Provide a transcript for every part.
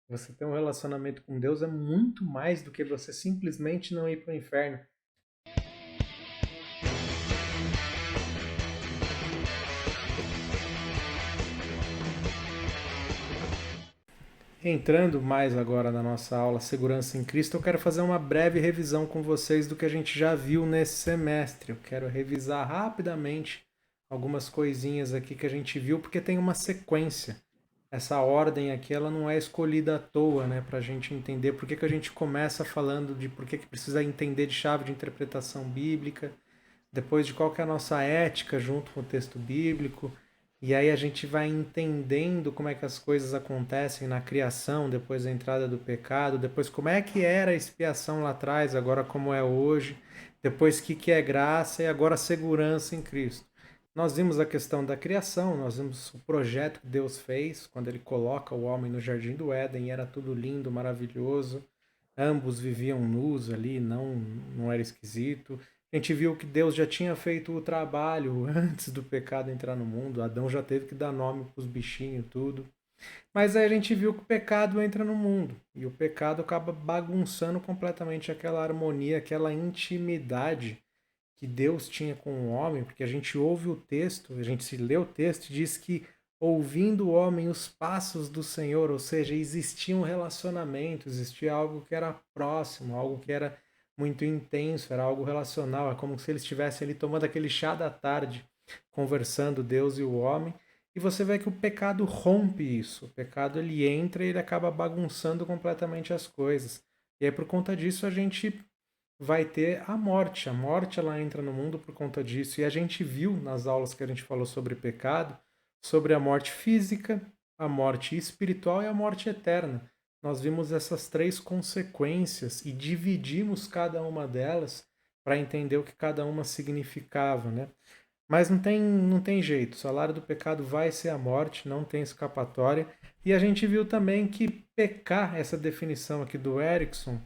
Você ter um relacionamento com Deus é muito mais do que você simplesmente não ir para o inferno. Entrando mais agora na nossa aula Segurança em Cristo, eu quero fazer uma breve revisão com vocês do que a gente já viu nesse semestre. Eu quero revisar rapidamente algumas coisinhas aqui que a gente viu, porque tem uma sequência. Essa ordem aqui ela não é escolhida à toa, né, para a gente entender por que a gente começa falando de por que precisa entender de chave de interpretação bíblica, depois de qual que é a nossa ética junto com o texto bíblico, e aí a gente vai entendendo como é que as coisas acontecem na criação, depois da entrada do pecado, depois como é que era a expiação lá atrás, agora como é hoje, depois que é graça e agora segurança em Cristo. Nós vimos a questão da criação, nós vimos o projeto que Deus fez quando ele coloca o homem no jardim do Éden, e era tudo lindo, maravilhoso. Ambos viviam nus ali, não era esquisito. A gente viu que Deus já tinha feito o trabalho antes do pecado entrar no mundo. Adão já teve que dar nome para os bichinhos, tudo. Mas aí a gente viu que o pecado entra no mundo. E o pecado acaba bagunçando completamente aquela harmonia, aquela intimidade que Deus tinha com o homem, porque a gente ouve o texto, a gente se lê o texto e diz que ouvindo o homem os passos do Senhor, ou seja, existia um relacionamento, existia algo que era próximo, algo que era muito intenso, era algo relacional, é como se eles estivessem ali tomando aquele chá da tarde, conversando Deus e o homem, e você vê que o pecado rompe isso, o pecado ele entra e ele acaba bagunçando completamente as coisas. E aí por conta disso a gente vai ter a morte. A morte ela entra no mundo por conta disso. E a gente viu nas aulas que a gente falou sobre pecado, sobre a morte física, a morte espiritual e a morte eterna. Nós vimos essas três consequências e dividimos cada uma delas para entender o que cada uma significava, né? Mas não tem jeito, o salário do pecado vai ser a morte, não tem escapatória. E a gente viu também que pecar, essa definição aqui do Erickson,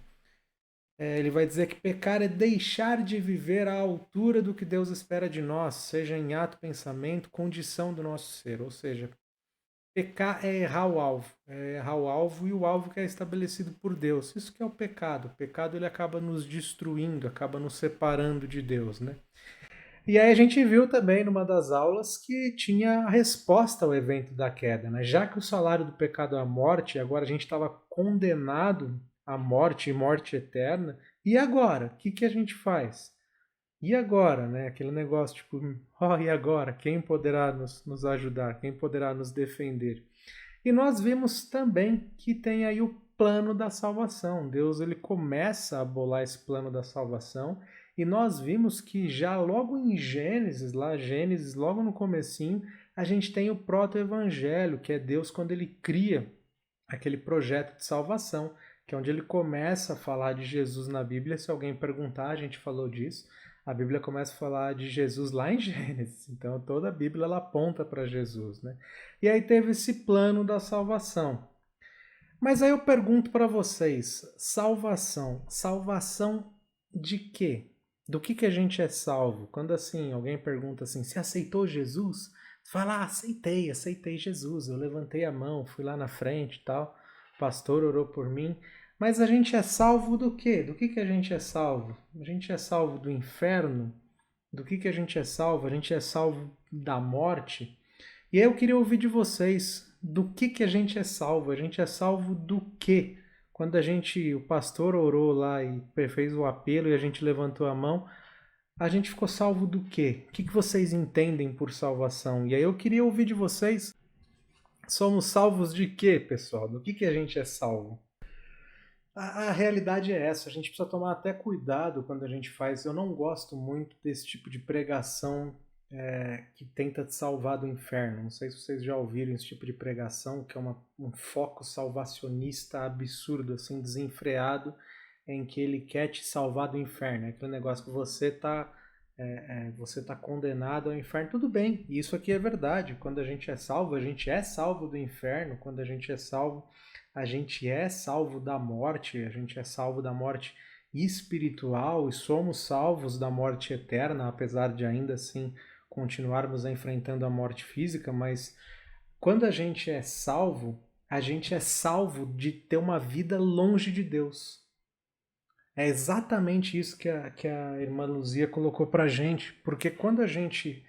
ele vai dizer que pecar é deixar de viver à altura do que Deus espera de nós, seja em ato, pensamento, condição do nosso ser. Ou seja, pecar é errar o alvo e o alvo que é estabelecido por Deus. Isso que é o pecado. O pecado ele acaba nos destruindo, acaba nos separando de Deus, né? E aí a gente viu também numa das aulas que tinha a resposta ao evento da queda, né? Já que o salário do pecado é a morte, agora a gente estava condenado à morte e morte eterna. E agora? O que a gente faz? E agora, né? Aquele negócio tipo, e agora? Quem poderá nos ajudar? Quem poderá nos defender? E nós vimos também que tem aí o plano da salvação. Deus ele começa a bolar esse plano da salvação e nós vimos que já logo em Gênesis, lá Gênesis, logo no comecinho, a gente tem o proto-evangelho, que é Deus quando ele cria aquele projeto de salvação, que é onde ele começa a falar de Jesus na Bíblia. Se alguém perguntar, a gente falou disso. A Bíblia começa a falar de Jesus lá em Gênesis. Então toda a Bíblia ela aponta para Jesus, né? E aí teve esse plano da salvação. Mas aí eu pergunto para vocês, salvação, salvação de quê? Do que a gente é salvo? Quando assim, alguém pergunta assim, você aceitou Jesus? Você fala, aceitei Jesus. Eu levantei a mão, fui lá na frente e tal. O pastor orou por mim. Mas a gente é salvo do quê? Do que a gente é salvo? A gente é salvo do inferno? Do que a gente é salvo? A gente é salvo da morte? E aí eu queria ouvir de vocês do que a gente é salvo. A gente é salvo do quê? Quando o pastor orou lá e fez o apelo e a gente levantou a mão, a gente ficou salvo do quê? O que vocês entendem por salvação? E aí eu queria ouvir de vocês. Somos salvos de quê, pessoal? Do que a gente é salvo? A realidade é essa, a gente precisa tomar até cuidado quando a gente faz. Eu não gosto muito desse tipo de pregação que tenta te salvar do inferno. Não sei se vocês já ouviram esse tipo de pregação, que é um foco salvacionista absurdo, assim, desenfreado, em que ele quer te salvar do inferno. É aquele negócio que você tá condenado ao inferno. Tudo bem, isso aqui é verdade. Quando a gente é salvo do inferno. Quando a gente é salvo da morte, a gente é salvo da morte espiritual e somos salvos da morte eterna, apesar de ainda assim continuarmos enfrentando a morte física, mas quando a gente é salvo, A gente é salvo de ter uma vida longe de Deus. É exatamente isso que a irmã Luzia colocou pra gente, porque quando a gente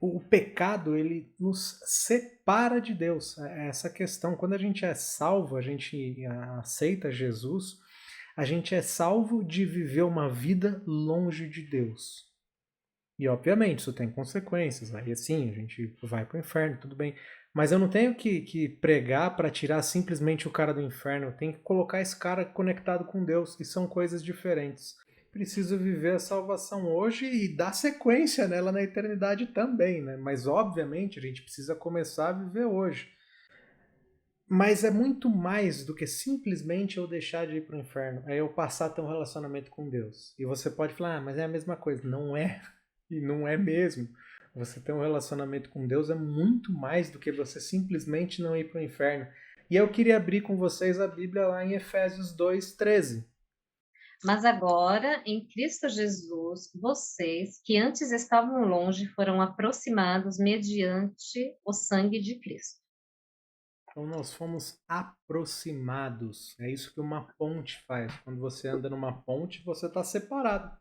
o pecado ele nos separa de Deus. Essa questão, quando a gente é salvo, a gente aceita Jesus, a gente é salvo de viver uma vida longe de Deus. E obviamente isso tem consequências. Aí assim, a gente vai para o inferno, tudo bem. Mas eu não tenho que pregar para tirar simplesmente o cara do inferno. Eu tenho que colocar esse cara conectado com Deus. E são coisas diferentes. Preciso viver a salvação hoje e dar sequência nela na eternidade também, né? Mas obviamente a gente precisa começar a viver hoje. Mas é muito mais do que simplesmente eu deixar de ir para o inferno. É eu passar a ter um relacionamento com Deus. E você pode falar, mas é a mesma coisa. Não é. E não é mesmo. Você ter um relacionamento com Deus é muito mais do que você simplesmente não ir para o inferno. E eu queria abrir com vocês a Bíblia lá em Efésios 2:13. Mas agora, em Cristo Jesus, vocês, que antes estavam longe, foram aproximados mediante o sangue de Cristo. Então nós fomos aproximados. É isso que uma ponte faz. Quando você anda numa ponte, você está separado.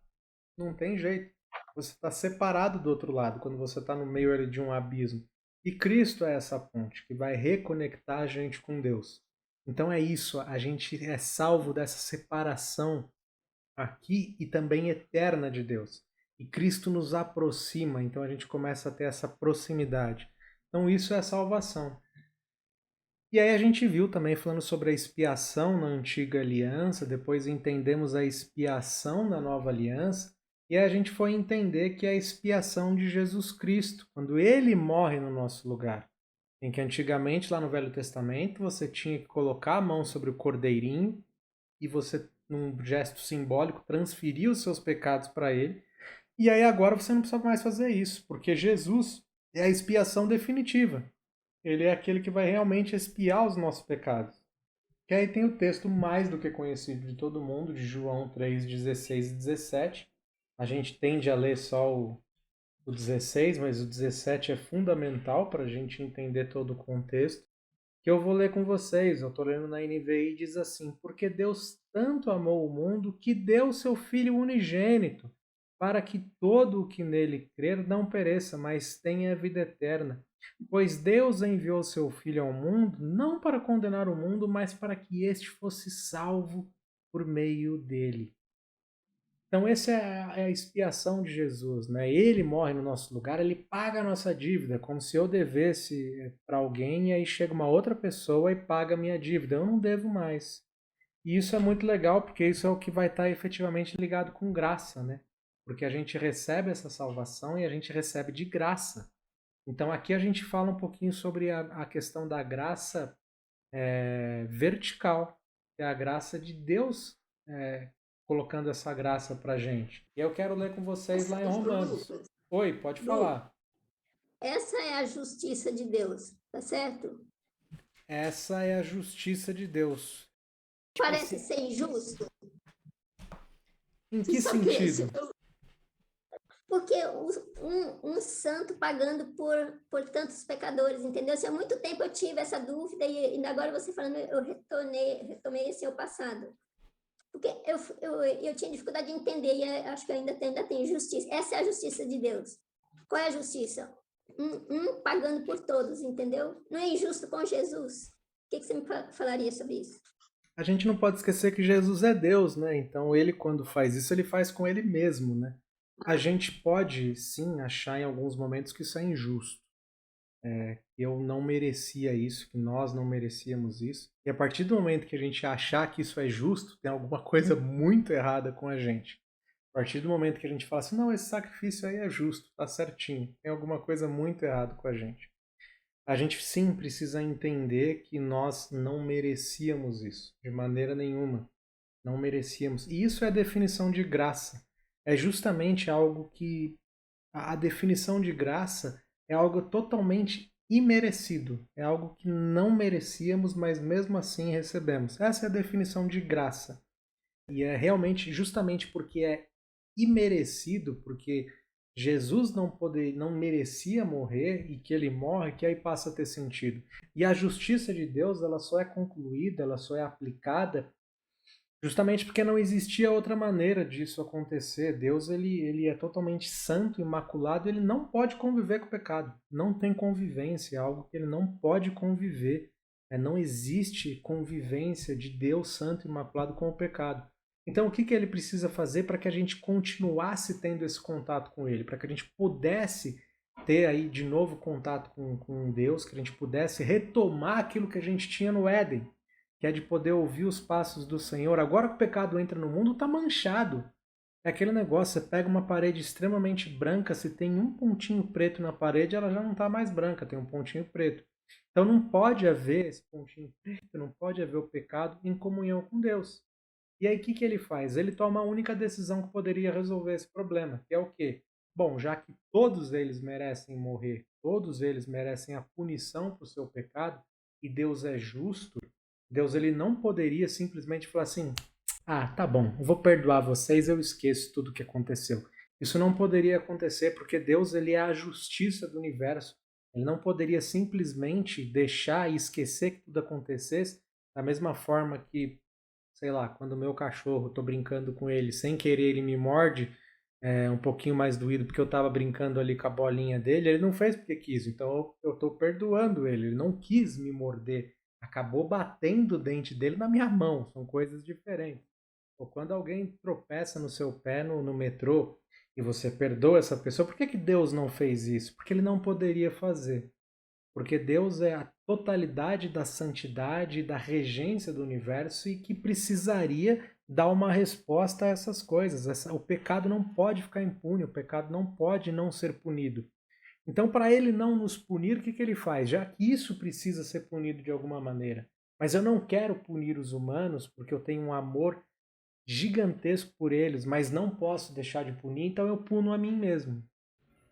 Não tem jeito. Você está separado do outro lado, quando você está no meio ali de um abismo. E Cristo é essa ponte que vai reconectar a gente com Deus. Então é isso, a gente é salvo dessa separação aqui e também eterna de Deus. E Cristo nos aproxima, então a gente começa a ter essa proximidade. Então isso é salvação. E aí a gente viu também falando sobre a expiação na antiga aliança, depois entendemos a expiação na nova aliança, e aí a gente foi entender que é a expiação de Jesus Cristo, quando ele morre no nosso lugar. Em que antigamente, lá no Velho Testamento, você tinha que colocar a mão sobre o cordeirinho e você, num gesto simbólico, transferia os seus pecados para ele. E aí agora você não precisa mais fazer isso, porque Jesus é a expiação definitiva. Ele é aquele que vai realmente expiar os nossos pecados. Que aí tem o texto mais do que conhecido de todo mundo, de João 3:16 e 17. A gente tende a ler só o 16, mas o 17 é fundamental para a gente entender todo o contexto. Que eu vou ler com vocês. Eu estou lendo na NVI e diz assim: Porque Deus tanto amou o mundo que deu seu Filho unigênito, para que todo o que nele crer não pereça, mas tenha vida eterna. Pois Deus enviou seu Filho ao mundo, não para condenar o mundo, mas para que este fosse salvo por meio dele. Então, essa é a expiação de Jesus, né? Ele morre no nosso lugar, ele paga a nossa dívida, como se eu devesse para alguém e aí chega uma outra pessoa e paga a minha dívida. Eu não devo mais. E isso é muito legal, porque isso é o que vai estar efetivamente ligado com graça, né? Porque a gente recebe essa salvação e a gente recebe de graça. Então aqui a gente fala um pouquinho sobre a questão da graça vertical, que é a graça de Deus colocando essa graça pra gente. E eu quero ler com vocês lá em Romanos. Lucas, Oi, pode Lu, falar. essa é a justiça de Deus, tá certo? Essa é a justiça de Deus. Tipo Parece assim, ser injusto. em que Só que sentido? porque um santo pagando por tantos pecadores, entendeu? Se há muito tempo eu tive essa dúvida e agora você falando, eu retomei esse ao passado. Porque eu tinha dificuldade de entender e acho que ainda tem justiça. Essa é a justiça de Deus. Qual é a justiça? Um pagando por todos, entendeu? Não é injusto com Jesus. O que você me falaria sobre isso? A gente não pode esquecer que Jesus é Deus, né? Então ele, quando faz isso, ele faz com ele mesmo, né? A gente pode, sim, achar em alguns momentos que isso é injusto. Eu não merecia isso, que nós não merecíamos isso. E a partir do momento que a gente achar que isso é justo, tem alguma coisa muito errada com a gente. A partir do momento que a gente fala assim, não, esse sacrifício aí é justo, tá certinho, tem alguma coisa muito errada com a gente. A gente sim precisa entender que nós não merecíamos isso, de maneira nenhuma. Não merecíamos. E isso é a definição de graça. É justamente algo que. A definição de graça é algo totalmente imerecido. É algo que não merecíamos, mas mesmo assim recebemos. Essa é a definição de graça. E é realmente justamente porque é imerecido, porque Jesus não merecia morrer e que ele morre, que aí passa a ter sentido. E a justiça de Deus, ela só é concluída, ela só é aplicada justamente porque não existia outra maneira disso acontecer. Deus, ele é totalmente santo, imaculado, ele não pode conviver com o pecado. Não tem convivência, é algo que ele não pode conviver. Não existe convivência de Deus santo, imaculado com o pecado. Então, o que ele precisa fazer para que a gente continuasse tendo esse contato com ele? Para que a gente pudesse ter aí de novo contato com Deus, que a gente pudesse retomar aquilo que a gente tinha no Éden, que é de poder ouvir os passos do Senhor. Agora que o pecado entra no mundo, está manchado. É aquele negócio, você pega uma parede extremamente branca, se tem um pontinho preto na parede, ela já não está mais branca, tem um pontinho preto. Então não pode haver esse pontinho preto, não pode haver o pecado em comunhão com Deus. E aí o que ele faz? Ele toma a única decisão que poderia resolver esse problema, que é o quê? Bom, já que todos eles merecem morrer, todos eles merecem a punição por seu pecado, e Deus é justo, Deus ele não poderia simplesmente falar assim: ah, tá bom, eu vou perdoar vocês, eu esqueço tudo o que aconteceu. Isso não poderia acontecer porque Deus ele é a justiça do universo. Ele não poderia simplesmente deixar e esquecer que tudo acontecesse da mesma forma que, sei lá, quando o meu cachorro, estou brincando com ele, sem querer ele me morde, um pouquinho mais doído porque eu estava brincando ali com a bolinha dele, ele não fez porque quis, então eu estou perdoando ele, ele não quis me morder, acabou batendo o dente dele na minha mão, são coisas diferentes. Ou quando alguém tropeça no seu pé no metrô e você perdoa essa pessoa, por que Deus não fez isso? Porque ele não poderia fazer. Porque Deus é a totalidade da santidade e da regência do universo e que precisaria dar uma resposta a essas coisas. O pecado não pode ficar impune, o pecado não pode não ser punido. Então, para ele não nos punir, o que ele faz? Já que isso precisa ser punido de alguma maneira. Mas eu não quero punir os humanos porque eu tenho um amor gigantesco por eles, mas não posso deixar de punir, então eu puno a mim mesmo.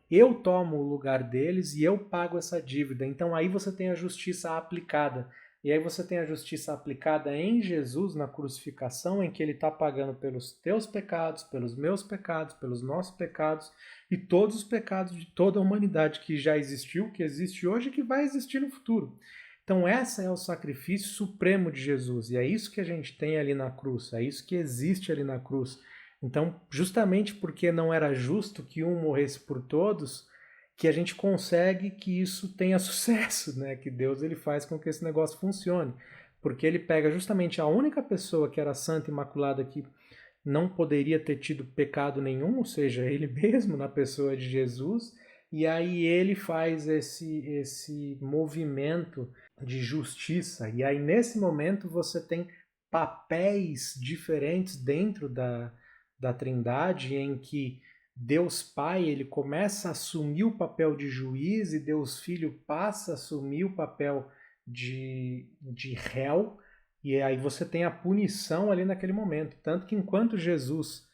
Eu tomo o lugar deles e eu pago essa dívida. Então aí você tem a justiça aplicada. E aí você tem a justiça aplicada em Jesus na crucificação, em que ele está pagando pelos teus pecados, pelos meus pecados, pelos nossos pecados e todos os pecados de toda a humanidade que já existiu, que existe hoje e que vai existir no futuro. Então esse é o sacrifício supremo de Jesus. E é isso que a gente tem ali na cruz, é isso que existe ali na cruz. Então, justamente porque não era justo que um morresse por todos, que a gente consegue que isso tenha sucesso, né? Que Deus ele faz com que esse negócio funcione. Porque ele pega justamente a única pessoa que era santa e imaculada que não poderia ter tido pecado nenhum, ou seja, ele mesmo na pessoa de Jesus, e aí ele faz esse movimento de justiça. E aí nesse momento você tem papéis diferentes dentro da Trindade, em que Deus Pai ele começa a assumir o papel de juiz e Deus Filho passa a assumir o papel de réu, e aí você tem a punição ali naquele momento. Tanto que enquanto Jesus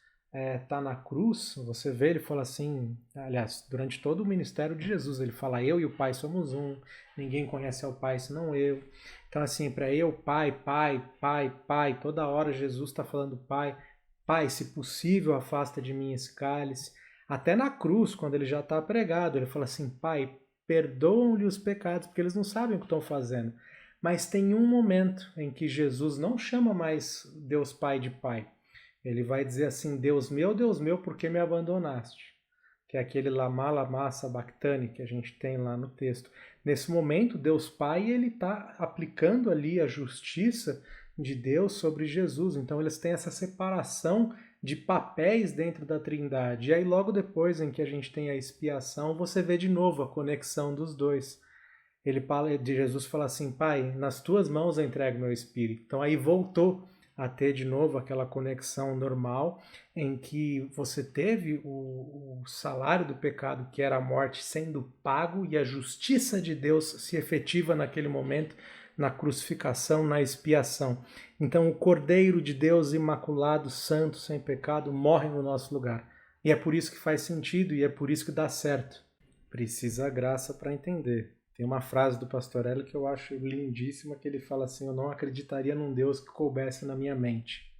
está na cruz, você vê, ele fala assim, aliás, durante todo o ministério de Jesus, ele fala: eu e o Pai somos um, ninguém conhece ao Pai senão eu. Então assim, para eu, Pai, Pai, Pai, Pai, toda hora Jesus está falando Pai. Pai, se possível, afasta de mim esse cálice. Até na cruz, quando ele já está pregado, ele fala assim: Pai, perdoam-lhe os pecados, porque eles não sabem o que estão fazendo. Mas tem um momento em que Jesus não chama mais Deus Pai de Pai. Ele vai dizer assim: Deus meu, por que me abandonaste? Que é aquele lama, lama, sabachthani que a gente tem lá no texto. Nesse momento, Deus Pai ele está aplicando ali a justiça de Deus sobre Jesus. Então eles têm essa separação de papéis dentro da Trindade. E aí logo depois em que a gente tem a expiação, você vê de novo a conexão dos dois. Jesus fala assim: Pai, nas tuas mãos eu entrego meu espírito. Então aí voltou a ter de novo aquela conexão normal em que você teve o salário do pecado, que era a morte, sendo pago, e a justiça de Deus se efetiva naquele momento, na crucificação, na expiação. Então o Cordeiro de Deus imaculado, santo, sem pecado, morre no nosso lugar. E é por isso que faz sentido e é por isso que dá certo. Precisa a graça para entender. Tem uma frase do Pastor Hélio que eu acho lindíssima, que ele fala assim: eu não acreditaria num Deus que coubesse na minha mente.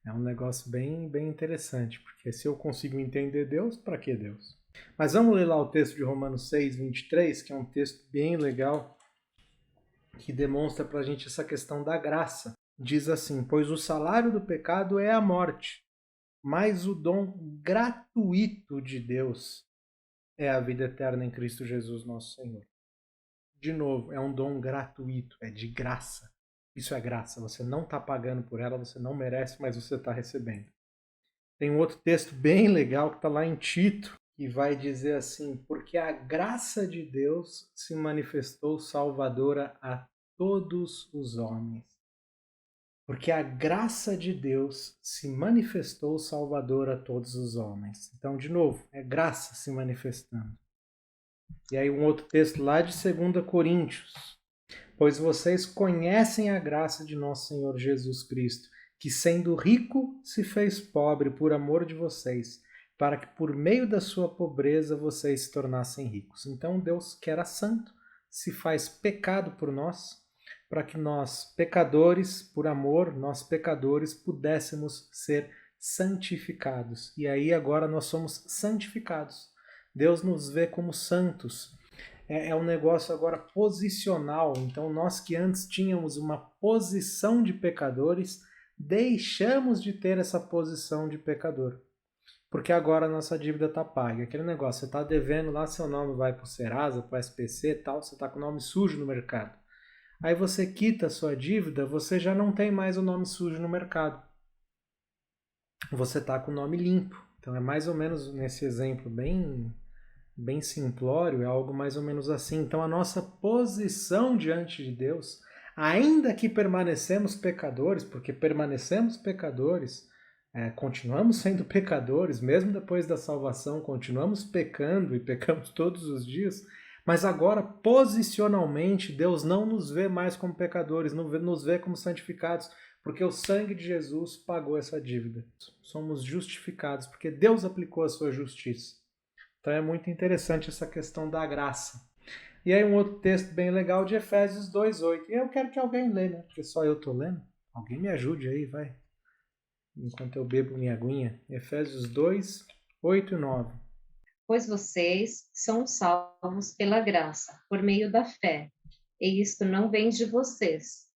É um negócio bem, bem interessante, porque se eu consigo entender Deus, para que Deus? Mas vamos ler lá o texto de Romanos 6, 23, que é um texto bem legal, que demonstra para a gente essa questão da graça. Diz assim: pois o salário do pecado é a morte, mas o dom gratuito de Deus é a vida eterna em Cristo Jesus, nosso Senhor. De novo, é um dom gratuito, é de graça. Isso é graça, você não está pagando por ela, você não merece, mas você está recebendo. Tem um outro texto bem legal que está lá em Tito, que vai dizer assim: porque a graça de Deus se manifestou salvadora a todos os homens. Porque a graça de Deus se manifestou salvadora a todos os homens. Então, de novo, é graça se manifestando. E aí um outro texto lá de 2 Coríntios. Pois vocês conhecem a graça de nosso Senhor Jesus Cristo, que sendo rico se fez pobre por amor de vocês, para que por meio da sua pobreza vocês se tornassem ricos. Então Deus, que era santo, se faz pecado por nós, para que nós, pecadores, por amor, nós pecadores, pudéssemos ser santificados. E aí agora nós somos santificados. Deus nos vê como santos. É um negócio agora posicional. Então nós que antes tínhamos uma posição de pecadores, deixamos de ter essa posição de pecador. Porque agora a nossa dívida está paga. Aquele negócio, você está devendo lá, seu nome vai para o Serasa, para o SPC e tal, você está com o nome sujo no mercado. Aí você quita a sua dívida, você já não tem mais o nome sujo no mercado. Você está com o nome limpo. Então é mais ou menos nesse exemplo bem simplório, é algo mais ou menos assim. Então a nossa posição diante de Deus, ainda que permanecemos pecadores, porque permanecemos pecadores, continuamos sendo pecadores, mesmo depois da salvação, continuamos pecando e pecamos todos os dias, mas agora, posicionalmente, Deus não nos vê mais como pecadores, não nos vê como santificados, porque o sangue de Jesus pagou essa dívida. Somos justificados, porque Deus aplicou a sua justiça. Então é muito interessante essa questão da graça. E aí um outro texto bem legal de Efésios 2:8. E eu quero que alguém lê, né? Porque só eu estou lendo. Alguém me ajude aí, vai. Enquanto eu bebo minha aguinha. Efésios 2:8 e 9. Pois vocês são salvos pela graça, por meio da fé. E isto não vem de vocês,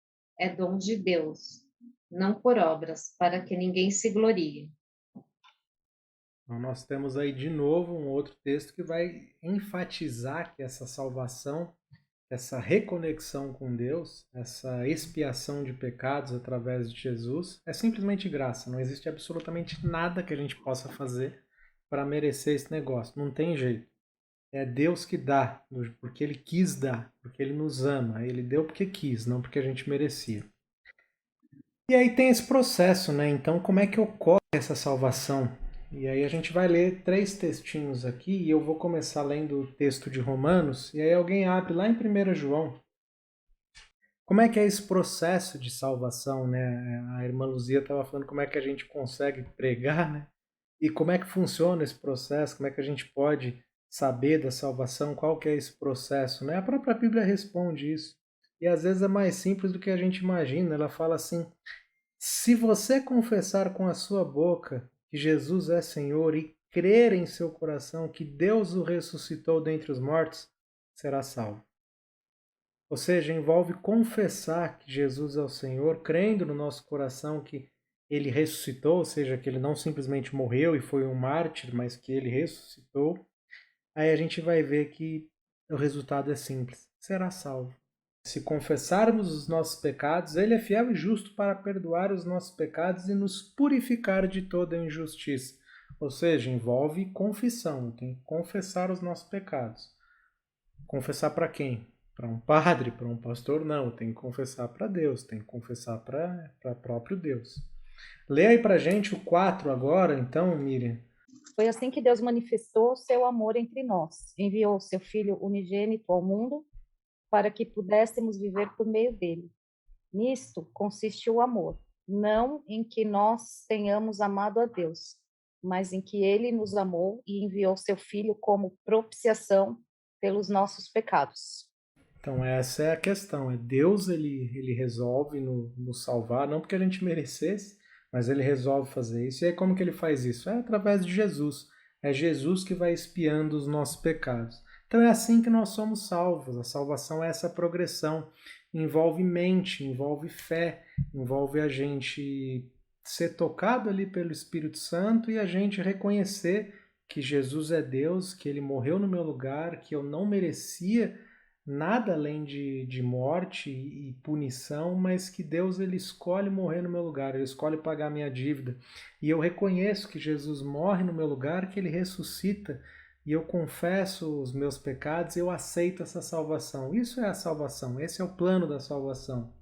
é dom de Deus, não por obras, para que ninguém se glorie. Então nós temos aí de novo um outro texto que vai enfatizar que essa salvação, essa reconexão com Deus, essa expiação de pecados através de Jesus, é simplesmente graça. Não existe absolutamente nada que a gente possa fazer para merecer esse negócio. Não tem jeito. É Deus que dá, porque Ele quis dar, porque Ele nos ama. Ele deu porque quis, não porque a gente merecia. E aí tem esse processo, né? Então, como é que ocorre essa salvação? E aí a gente vai ler 3 textinhos aqui, e eu vou começar lendo o texto de Romanos, e aí alguém abre lá em 1 João. Como é que é esse processo de salvação, né? A irmã Luzia estava falando como é que a gente consegue pregar, né? E como é que funciona esse processo, como é que a gente pode saber da salvação, qual que é esse processo, né? A própria Bíblia responde isso. E às vezes é mais simples do que a gente imagina. Ela fala assim: se você confessar com a sua boca que Jesus é Senhor e crer em seu coração que Deus o ressuscitou dentre os mortos, será salvo. Ou seja, envolve confessar que Jesus é o Senhor, crendo no nosso coração que ele ressuscitou, ou seja, que ele não simplesmente morreu e foi um mártir, mas que ele ressuscitou. Aí a gente vai ver que o resultado é simples: será salvo. Se confessarmos os nossos pecados, ele é fiel e justo para perdoar os nossos pecados e nos purificar de toda injustiça. Ou seja, envolve confissão, tem que confessar os nossos pecados. Confessar para quem? Para um padre, para um pastor? Não, tem que confessar para Deus, tem que confessar para próprio Deus. Lê aí para gente o 4 agora, então, Miriam. Foi assim que Deus manifestou seu amor entre nós. Enviou seu Filho unigênito ao mundo para que pudéssemos viver por meio dele. Nisto consiste o amor, não em que nós tenhamos amado a Deus, mas em que ele nos amou e enviou seu Filho como propiciação pelos nossos pecados. Então essa é a questão, Deus ele resolve nos salvar, não porque a gente merecesse, mas ele resolve fazer isso. E aí como que ele faz isso? É através de Jesus. É Jesus que vai expiando os nossos pecados. Então é assim que nós somos salvos. A salvação é essa progressão. Envolve mente, envolve fé, envolve a gente ser tocado ali pelo Espírito Santo e a gente reconhecer que Jesus é Deus, que Ele morreu no meu lugar, que eu não merecia nada além de morte e punição, mas que Deus Ele escolhe morrer no meu lugar, Ele escolhe pagar minha dívida. E eu reconheço que Jesus morre no meu lugar, que Ele ressuscita, e eu confesso os meus pecados, eu aceito essa salvação. Isso é a salvação, esse é o plano da salvação.